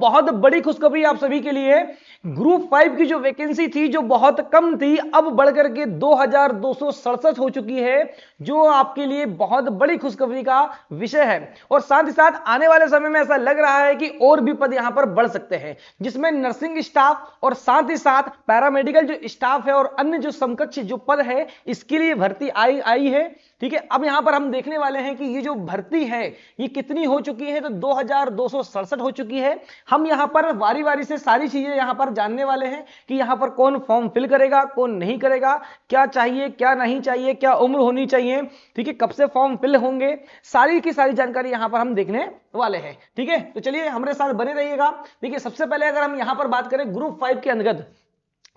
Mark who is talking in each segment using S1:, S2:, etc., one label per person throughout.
S1: बहुत बड़ी खुशखबरी आप सभी के लिए। ग्रुप 5 की जो वैकेंसी थी जो बहुत कम थी अब बढ़कर के 2267 हो चुकी है, जो आपके लिए बहुत बड़ी खुशखबरी का विषय है। और साथ ही साथ आने वाले समय में ऐसा लग रहा है कि और भी पद यहां पर बढ़ सकते हैं, जिसमें नर्सिंग स्टाफ और साथ ही साथ पैरामेडिकल जो स्टाफ है और अन्य जो समकक्ष जो पद है इसके लिए भर्ती आई है। ठीक है, अब यहां पर हम देखने वाले हैं कि ये जो भर्ती है ये कितनी हो चुकी है, तो 2267 हो चुकी है। हम यहां पर वारी वारी से सारी चीजें यहां पर जानने वाले हैं कि यहां पर कौन फॉर्म फिल करेगा, कौन नहीं करेगा, क्या चाहिए क्या नहीं चाहिए, क्या उम्र होनी चाहिए, ठीक है, कब से फॉर्म फिल होंगे, सारी की सारी जानकारी यहां पर हम देखने वाले हैं। ठीक है, तो चलिए हमारे साथ बने रहिएगा। देखिए, सबसे पहले अगर हम यहां पर बात करें ग्रुप 5 के अंतर्गत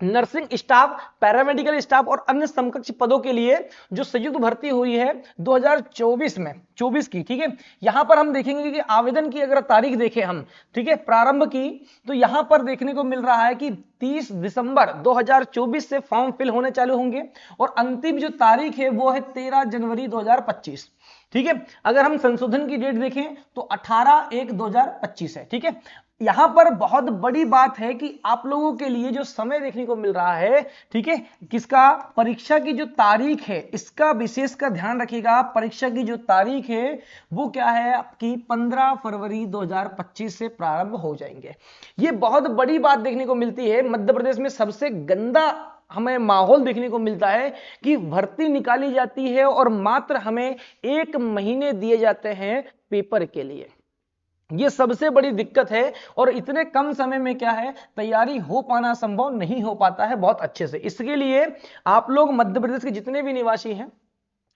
S1: नर्सिंग स्टाफ, पैरामेडिकल स्टाफ और अन्य समकक्ष पदों के लिए जो संयुक्त भर्ती हुई है 2024 में 24 की, ठीक है, यहां पर हम देखेंगे कि आवेदन की अगर तारीख देखें हम, ठीक है, प्रारंभ की, तो यहां पर देखने को मिल रहा है कि 30 दिसंबर 2024 से फॉर्म फिल होने चालू होंगे और अंतिम जो तारीख है वो है 13 जनवरी 2025। ठीक है, अगर हम संशोधन की डेट देखें तो 18/1/2025 है। ठीक है, यहां पर बहुत बड़ी बात है कि आप लोगों के लिए जो समय देखने को मिल रहा है, ठीक है, किसका, परीक्षा की जो तारीख है इसका विशेष का ध्यान रखिएगा। परीक्षा की जो तारीख है वो क्या है आपकी 15 फरवरी 2025 से प्रारंभ हो जाएंगे। ये बहुत बड़ी बात देखने को मिलती है। मध्य प्रदेश में सबसे गंदा हमें माहौल देखने को मिलता है कि भर्ती निकाली जाती है और मात्र हमें 1 महीने दिए जाते हैं पेपर के लिए। ये सबसे बड़ी दिक्कत है और इतने कम समय में क्या है तैयारी हो पाना संभव नहीं हो पाता है बहुत अच्छे से। इसके लिए आप लोग मध्य प्रदेश के जितने भी निवासी हैं,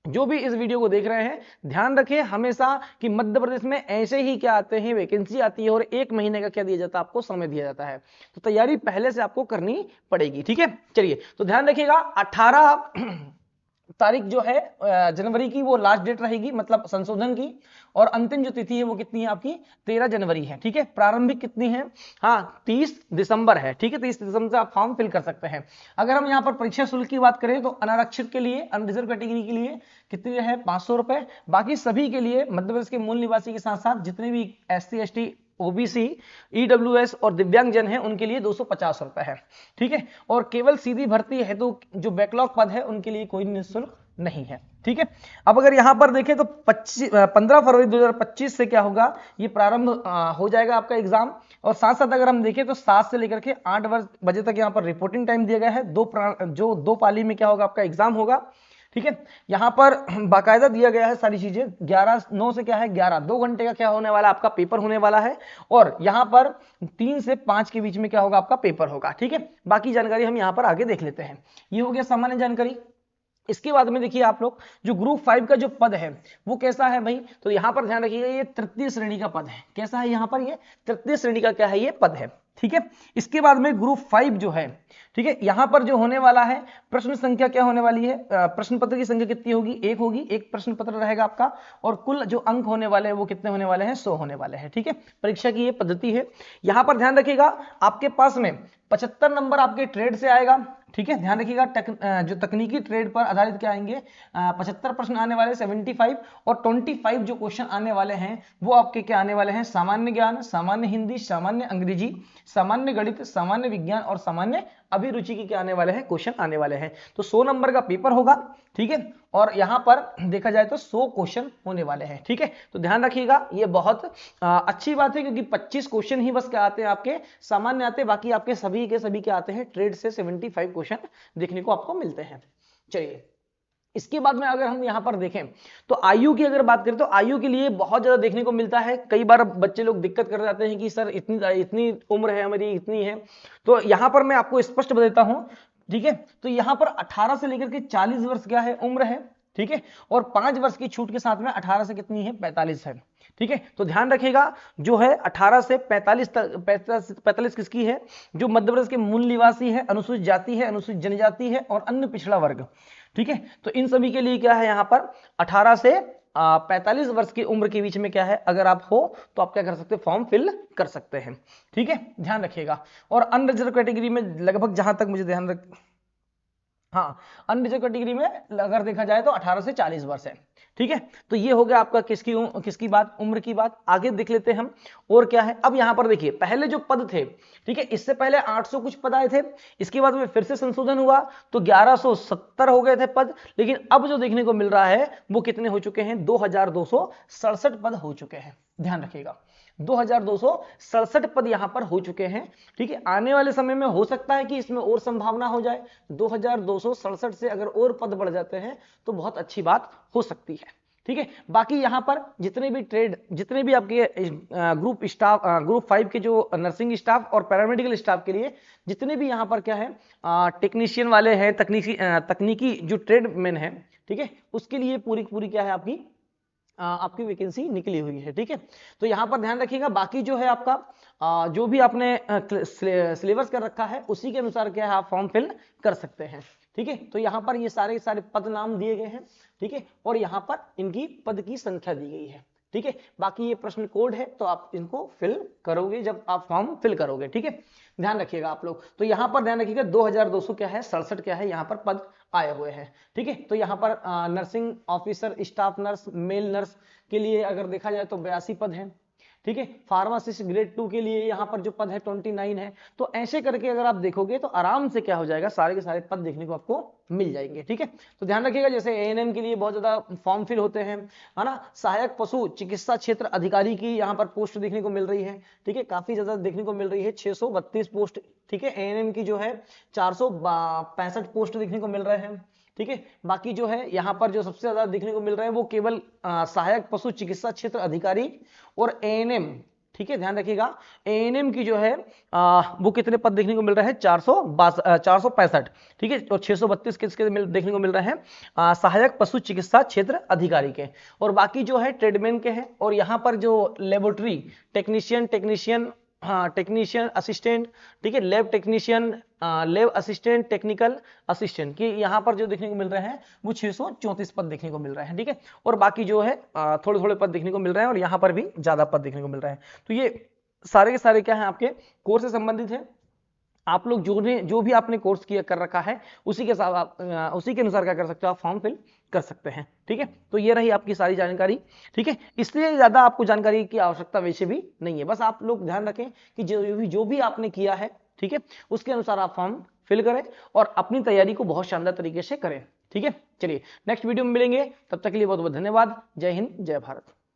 S1: जो भी इस वीडियो को देख रहे हैं, ध्यान रखें हमेशा कि मध्य प्रदेश में ऐसे ही क्या आते हैं, वैकेंसी आती है और 1 महीने का क्या दिया जाता है, आपको समय दिया जाता है। तो तैयारी पहले से आपको करनी पड़ेगी। ठीक है, चलिए तो ध्यान रखिएगा 18 तारीख जो है जनवरी की वो लास्ट डेट रहेगी, मतलब संशोधन की, और अंतिम जो तिथि है वो कितनी है आपकी 13 जनवरी है। ठीक है, प्रारंभिक कितनी है, हाँ 30 दिसंबर है। ठीक है, 30 दिसंबर से आप फॉर्म फिल कर सकते हैं। अगर हम यहाँ पर परीक्षा शुल्क की बात करें तो अनारक्षित के लिए, अनरिजर्व कैटेगरी के लिए कितनी है 500 रुपए, बाकी सभी के लिए मध्य प्रदेश के मूल निवासी के साथ साथ जितने भी SC ST ओबीसी EWS और दिव्यांगजन है उनके लिए 250 रुपए है। ठीक है, और केवल सीधी भर्ती है तो जो बैकलॉग पद है उनके लिए कोई निःशुल्क नहीं है। ठीक है, अब अगर यहां पर देखें तो 15 फरवरी 2025 से क्या होगा, ये प्रारंभ हो जाएगा आपका एग्जाम। और साथ साथ अगर हम देखें तो 7 से लेकर के 8 बजे तक यहाँ पर रिपोर्टिंग टाइम दिया गया है। दो पाली में क्या होगा आपका एग्जाम होगा। ठीक है, यहां पर बाकायदा दिया गया है सारी चीजें। 11 से क्या है 11 2 घंटे का क्या होने वाला आपका पेपर होने वाला है, और यहां पर 3 से 5 के बीच में क्या होगा आपका पेपर होगा। ठीक है, बाकी जानकारी हम यहां पर आगे देख लेते हैं। ये हो गया सामान्य जानकारी। इसके बाद में देखिए आप लोग जो ग्रुप 5 का जो पद है वो कैसा है भाई, तो यहां पर ध्यान रखिएगा ये तृतीय श्रेणी का पद है। कैसा है यहाँ पर, ये तृतीय श्रेणी का क्या है ये पद है। ठीक है, इसके बाद में ग्रुप 5 जो है, ठीक है, यहां पर जो होने वाला है प्रश्न संख्या क्या होने वाली है, प्रश्न पत्र की संख्या कितनी होगी, 1 होगी, 1 प्रश्न पत्र रहेगा आपका, और कुल जो अंक होने वाले हैं वो कितने होने वाले हैं 100 होने वाले हैं। ठीक है, परीक्षा की ये पद्धति है। यहां पर ध्यान रखिएगा आपके पास में 75 नंबर आपके ट्रेड से आएगा। ठीक है, ध्यान रखिएगा जो तकनीकी ट्रेड पर आधारित क्या आएंगे 75 प्रश्न आने वाले 75, और 25 जो क्वेश्चन आने वाले हैं वो आपके क्या आने वाले हैं, सामान्य ज्ञान, सामान्य हिंदी, सामान्य अंग्रेजी, सामान्य गणित, सामान्य विज्ञान और सामान्य अभिरुचि की क्या आने वाले हैं क्वेश्चन आने वाले हैं। तो 100 नंबर का पेपर होगा। ठीक है, और यहां पर देखा जाए तो 100 क्वेश्चन होने वाले हैं। ठीक है, तो ध्यान रखिएगा ये बहुत अच्छी बात है, क्योंकि 25 क्वेश्चन ही बस क्या आते हैं आपके सामान्य आते हैं, बाकी आपके सभी के सभी क्या आते हैं ट्रेड से 75 क्वेश्चन देखने को आपको मिलते हैं। चलिए, इसके बाद में अगर हम यहां पर देखें तो आयु की अगर बात करें तो आयु के लिए बहुत ज्यादा देखने को मिलता है। कई बार बच्चे लोग दिक्कत कर जाते हैं कि सर इतनी उम्र है हमारी, इतनी है, तो यहां पर मैं आपको स्पष्ट बता देता हूं। ठीक है, तो यहां पर 18 से लेकर के 40 वर्ष क्या है उम्र है। ठीक है, और 5 वर्ष की छूट के साथ में 18 से कितनी है 45 है। ठीक है, तो ध्यान रखिएगा जो है 18 से 45 किसकी है, जो मध्य प्रदेश के मूल निवासी है, अनुसूचित जाति है, अनुसूचित जनजाति है और अन्य पिछड़ा वर्ग। ठीक है, तो इन सभी के लिए क्या है यहाँ पर 18 से 45 वर्ष की उम्र के बीच में क्या है, अगर आप हो तो आप क्या कर सकते हैं फॉर्म फिल कर सकते हैं। ठीक है, ध्यान रखिएगा। और अनरिजर्व कैटेगरी में लगभग जहां तक मुझे ध्यान हाँ, अनरिजर्व कैटेगरी में अगर देखा जाए तो 18 से 40 वर्ष है। ठीक है, तो ये हो गया आपका किसकी बात, उम्र की बात। आगे देख लेते हैं हम और क्या है। अब यहां पर देखिए पहले जो पद थे, ठीक है, इससे पहले 800 कुछ पद आए थे, इसके बाद में फिर से संशोधन हुआ तो 1170 हो गए थे पद। लेकिन अब जो देखने को मिल रहा है वो कितने हो चुके हैं, 2267 पद हो चुके हैं। ध्यान रखिएगा 2267 पद यहां पर हो चुके हैं। ठीक है, आने वाले समय में हो सकता है कि इसमें और संभावना हो जाए, 2267 से अगर और पद बढ़ जाते हैं तो बहुत अच्छी बात हो सकती है। ठीक है, बाकी यहां पर जितने भी आपके ग्रुप 5 के जो नर्सिंग स्टाफ और पैरामेडिकल स्टाफ के लिए जितने भी यहां पर क्या है टेक्नीशियन वाले हैं, तकनीकी जो ट्रेडमैन है, ठीक है, उसके लिए पूरी क्या है आपकी वैकेंसी निकली हुई है। ठीक है, तो यहां पर ध्यान रखिएगा। बाकी जो है आपका जो भी आपने सिलेबस कर रखा है उसी के अनुसार क्या है आप फॉर्म फिल कर सकते हैं। ठीक है, तो यहां पर ये सारे पद नाम दिए गए हैं। ठीक है, और यहां पर इनकी पद की संख्या दी गई है। ठीक है, बाकी ये प्रश्न कोड है तो आप इनको फिल करोगे जब आप फॉर्म फिल करोगे। ठीक है, ध्यान रखिएगा आप लोग। तो यहां पर ध्यान रखिएगा 2200 क्या है 67 क्या है यहां पर पद आए हुए हैं। ठीक है, तो यहां पर nursing officer, staff nurse, male nurse के लिए अगर देखा जाए तो 82 पद हैं। ठीक है, फार्मासिस्ट ग्रेड 2 के लिए यहाँ पर जो पद है 29 है। तो ऐसे करके अगर आप देखोगे तो आराम से क्या हो जाएगा, सारे के सारे पद देखने को आपको मिल जाएंगे। ठीक है, तो ध्यान रखिएगा जैसे एएनएम के लिए बहुत ज्यादा फॉर्म फिल होते हैं, है ना। सहायक पशु चिकित्सा क्षेत्र अधिकारी की यहाँ पर पोस्ट देखने को मिल रही है। ठीक है, काफी ज्यादा देखने को मिल रही है, 632 पोस्ट। ठीक है, एएनएम की जो है 465 पोस्ट देखने को मिल रहे हैं। ठीक है, बाकी जो है यहाँ पर जो सबसे ज्यादा देखने को मिल रहा है वो केवल सहायक पशु चिकित्सा क्षेत्र अधिकारी और एएनएम। ठीक है, ध्यान रखिएगा एएनएम की जो है वो कितने पद देखने को मिल रहे हैं 465। ठीक है, और 632 किसके देखने को मिल रहे हैं सहायक पशु चिकित्सा क्षेत्र अधिकारी के। और बाकी जो है ट्रेडमैन के हैं। और यहाँ पर जो लेबोरेटरी टेक्नीशियन हाँ टेक्नीशियन असिस्टेंट, ठीक है, lab technician, lab assistant, technical assistant की यहाँ पर जो देखने को मिल रहे हैं वो 634 पद देखने को मिल रहे हैं। ठीक है, और बाकी जो है थोड़े थोड़े पद देखने को मिल रहे हैं और यहाँ पर भी ज्यादा पद देखने को मिल रहे हैं। तो ये सारे के सारे क्या है आपके कोर्स से संबंधित है। आप लोग जो भी आपने कोर्स किया कर रखा है उसी के साथ आप उसी के अनुसार क्या कर सकते हो, आप फॉर्म फिल कर सकते हैं। ठीक है, तो ये रही आपकी सारी जानकारी। ठीक है, इसलिए ज्यादा आपको जानकारी की आवश्यकता वैसे भी नहीं है। बस आप लोग ध्यान रखें कि जो भी आपने किया है, ठीक है, उसके अनुसार आप फॉर्म फिल करें और अपनी तैयारी को बहुत शानदार तरीके से करें। ठीक है, चलिए नेक्स्ट वीडियो में मिलेंगे, तब तक के लिए बहुत बहुत धन्यवाद। जय हिंद, जय भारत।